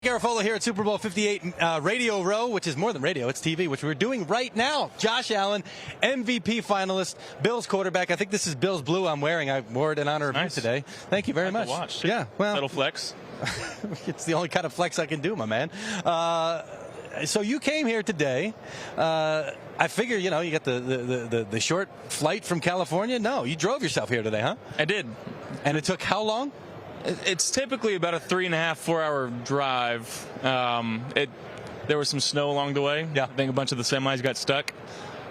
Garofalo here at Super Bowl 58 Radio Row, which is more than radio, it's TV, which we're doing right now. Josh Allen, MVP finalist, Bills quarterback. I think this is Bills blue I'm wearing. I wore it in honor of you today. Thank you very much. Watch. Yeah, well, little flex. It's the only kind of flex I can do, my man. So you came here today. I figure, you know, you got the short flight from California. No, you drove yourself here today, huh? I did. And it took how long? It's typically about a 3.5, 4-hour drive. There was some snow along the way. Yeah. I think a bunch of the semis got stuck.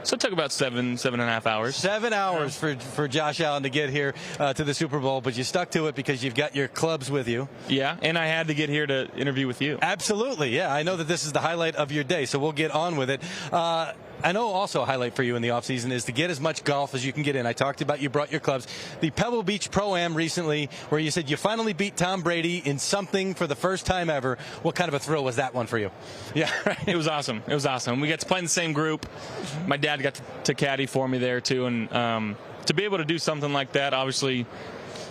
So it took about 7.5 hours. 7 hours for Josh Allen to get here to the Super Bowl, but you stuck to it because you've got your clubs with you. Yeah, and I had to get here to interview with you. Absolutely, yeah. I know that this is the highlight of your day, so we'll get on with it. I know also a highlight for you in the offseason is to get as much golf as you can get in. I talked about you brought your clubs. The Pebble Beach Pro-Am recently, where you said you finally beat Tom Brady in something for the first time ever. What kind of a thrill was that one for you? Yeah, it was awesome. It was awesome. We got to play in the same group. My dad got to caddy for me there, too. And to be able to do something like that, obviously,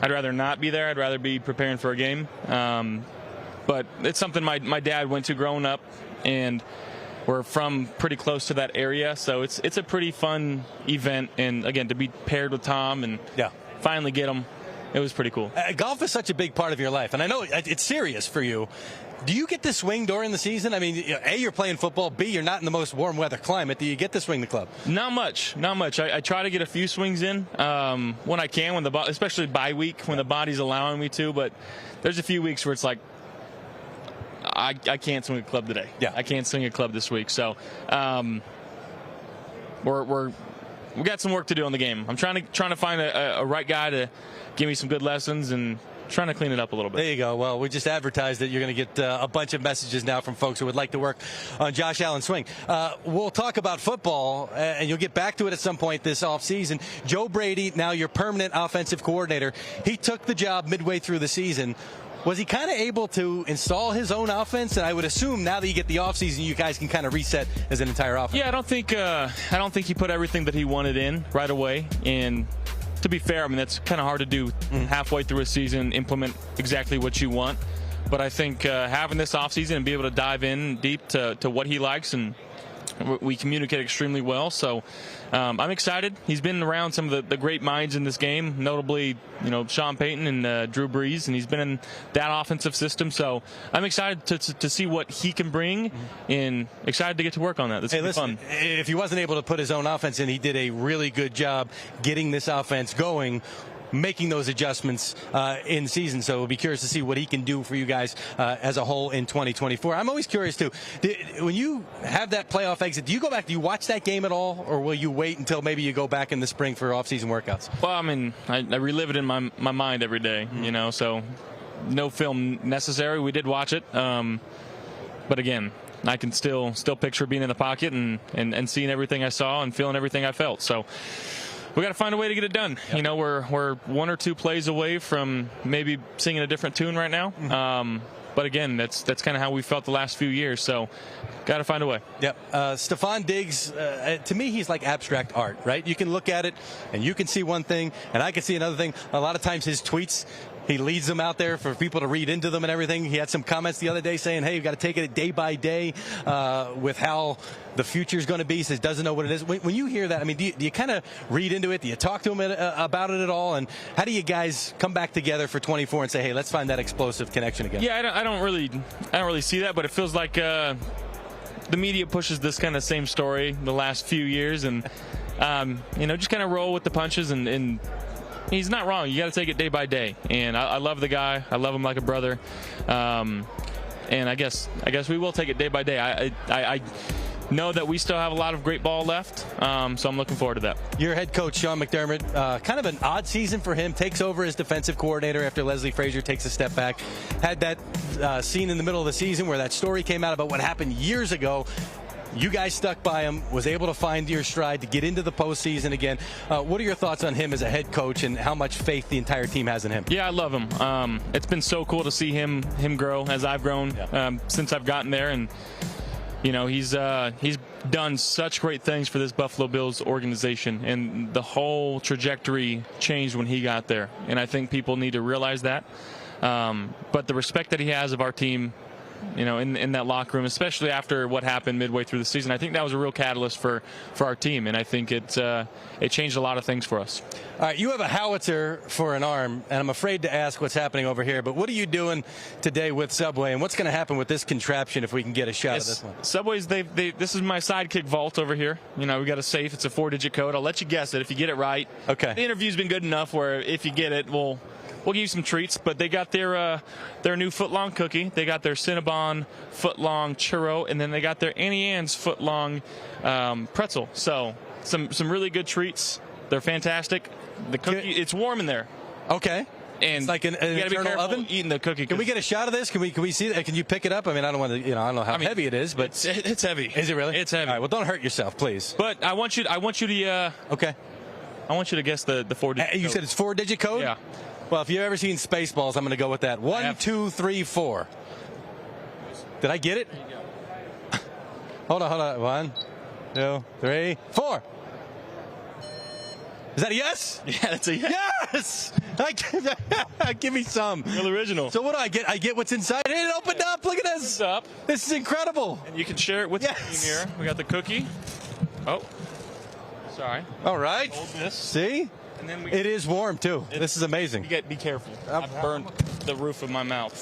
I'd rather not be there. I'd rather be preparing for a game. But it's something my dad went to growing up, and we're from pretty close to that area, so it's a pretty fun event. And again, to be paired with Tom and finally get him, it was pretty cool. Golf is such a big part of your life, and I know it's serious for you. Do you get to swing during the season? I mean, A, you're playing football. B, you're not in the most warm weather climate. Do you get to swing the club? Not much. I try to get a few swings in when I can, especially bye week when the body's allowing me to. But there's a few weeks where it's like, I can't swing a club today. Yeah, I can't swing a club this week. So we got some work to do on the game. I'm trying to find a right guy to give me some good lessons and trying to clean it up a little bit. There you go. Well, we just advertised that you're going to get a bunch of messages now from folks who would like to work on Josh Allen's swing. We'll talk about football, and you'll get back to it at some point this offseason. Joe Brady, now your permanent offensive coordinator, he took the job midway through the season. Was he kind of able to install his own offense? And I would assume now that you get the offseason, you guys can kind of reset as an entire offense. Yeah, I don't think he put everything that he wanted in right away. And to be fair, I mean, that's kind of hard to do halfway through a season, implement exactly what you want. But I think having this offseason and be able to dive in deep to what he likes, and we communicate extremely well. So I'm excited. He's been around some of the great minds in this game, notably, you know, Sean Payton and Drew Brees, and he's been in that offensive system. So I'm excited to see what he can bring, and excited to get to work on that. This is fun. If he wasn't able to put his own offense in, he did a really good job getting this offense going, making those adjustments in season. So we'll be curious to see what he can do for you guys as a whole in 2024. I'm always curious, too. When you have that playoff exit, do you go back, do you watch that game at all, or will you wait until maybe you go back in the spring for off-season workouts? Well, I mean, I relive it in my mind every day, you know, so no film necessary. We did watch it. But again, I can still picture being in the pocket and seeing everything I saw and feeling everything I felt. So we got to find a way to get it done. Yep. You know, we're one or two plays away from maybe singing a different tune right now. But again, that's kind of how we felt the last few years. So got to find a way. Yep. Stephon Diggs, to me, he's like abstract art, right? You can look at it and you can see one thing and I can see another thing. A lot of times his tweets, he leads them out there for people to read into them and everything. He had some comments the other day saying, hey, you've got to take it day by day with how the future is going to be. He says, doesn't know what it is. When you hear that, I mean, do you kind of read into it? Do you talk to him about it at all? And how do you guys come back together for 24 and say, hey, let's find that explosive connection again? Yeah, I don't really see that, but it feels like the media pushes this kind of same story the last few years, and you know, just kind of roll with the punches, and he's not wrong. You got to take it day by day, and I love the guy. I love him like a brother, and I guess we will take it day by day. I know that we still have a lot of great ball left, so I'm looking forward to that. Your head coach, Sean McDermott, kind of an odd season for him, takes over as defensive coordinator after Leslie Frazier takes a step back. Had that scene in the middle of the season where that story came out about what happened years ago. You guys stuck by him, was able to find your stride to get into the postseason again. What are your thoughts on him as a head coach and how much faith the entire team has in him? Yeah, I love him. It's been so cool to see him grow as I've grown since I've gotten there, and you know, he's done such great things for this Buffalo Bills organization, and the whole trajectory changed when he got there. And I think people need to realize that. But the respect that he has of our team in that locker room, especially after what happened midway through the season. I think that was a real catalyst for our team, and I think it changed a lot of things for us. All right, you have a howitzer for an arm, and I'm afraid to ask what's happening over here, but what are you doing today with Subway, and what's going to happen with this contraption if we can get a shot of this one? Subway's, this is my sidekick vault over here. We got a safe. It's a 4-digit code. I'll let you guess it if you get it right. Okay. The interview's been good enough where if you get it, we'll give you some treats. But they got their new footlong cookie. They got their Cinnabon footlong churro, and then they got their Annie Ann's footlong pretzel. So some really good treats. They're fantastic. The cookie, it's warm in there. Okay. And it's like an internal oven. Eating the cookie. Can we get a shot of this? Can we see that? Can you pick it up? I mean, I don't want to. I don't know how heavy it is, but it's heavy. Is it really? It's heavy. All right. Well, don't hurt yourself, please. But I want you to. Okay. I want you to guess the 4-digit code. You said it's 4-digit code? Yeah. Well, if you've ever seen Spaceballs, I'm going to go with that. 1, 2, 3, 4. Did I get it? Hold on. 1, 2, 3, 4. Is that a yes? Yeah, that's a yes. Yes! Give me some. Real original. So what do I get? I get what's inside. It opened up. Look at this. This is incredible. And you can share it with the team here. We got the cookie. Oh. Sorry. All right. Hold this. See? And then it is warm, too. This is amazing. Be careful. I burned the roof of my mouth.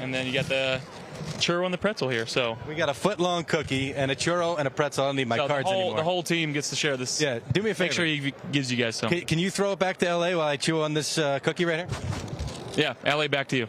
And then you got the churro and the pretzel here. So we got a foot-long cookie and a churro and a pretzel. I don't need my cards anymore. The whole team gets to share this. Yeah, do me a favor. Make sure he gives you guys some. Can you throw it back to L.A. while I chew on this cookie right here? Yeah, L.A. back to you.